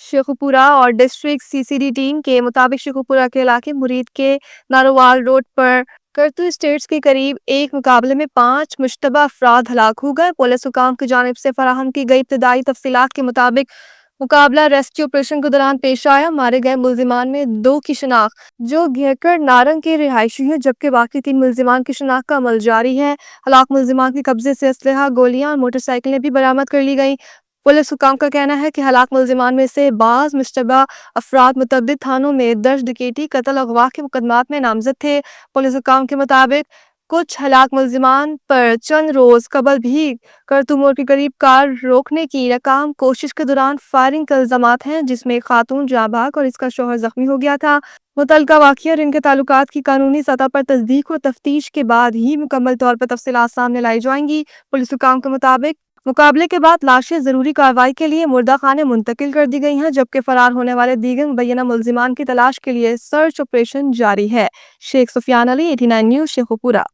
शेखुपुरा और district CCD team के मुताबिक शेखुपुरा के इलाके मुरीद के नारोवाल रोड पर करतू स्टेट्स के करीब एक मुकाबले में 5 मुश्तबा अफराद हलाक हो गए। पुलिस हुकाम की जानिब से फराहम की गई इब्तदाई तफसीलात के मुताबिक मुकाबला रेस्क्यू ऑपरेशन के दौरान पेश आया। मारे गए मुल्जिमान में 2 की शनाख्त जो घेकर नारंग के रिहायशी है, जबकि बाकी 3 मुल्जिमान की शनाख्त का अमल जारी है। हलाक मुल्जिमान के कब्जे से असलहा, गोलियां और मोटरसाइकिलें भी बरामद कर ली गई। पुलिस हुकाम का कहना है कि हलाक मुल्जिमान में से बाज़ मुश्तबा अफराद मुतअद्दिद थानों में दर्ज डकैती, कत्ल, अगवा के मुकदमात में नामजद थे। पुलिस हुकाम के मुताबिक कुछ हलाक मुल्जिमान पर चंद रोज कबल भी करतू मोड़ के करीब कार रोकने की नाकाम कोशिश के दौरान फायरिंग के इल्जामात हैं, जिसमें एक खातून जाँ भाग और इसका शौहर जख्मी हो गया था। मुतल्लिका वाक़या और इनके ताल्लुकात की कानूनी सतह पर तस्दीक और तफ्तीश के बाद ही मुकम्मल तौर पर तफसीलात सामने लाई जाएंगी। पुलिस हुकाम के मुताबिक मुकाबले के बाद लाशें जरूरी कार्रवाई के लिए मुर्दा खाने मुंतकिल कर दी गई हैं, जबकि फरार होने वाले दीगर मुबैना मुल्जिमान की तलाश के लिए सर्च ऑपरेशन जारी है। शेख सुफियान अली, 89 न्यूज़, शेखुपुरा।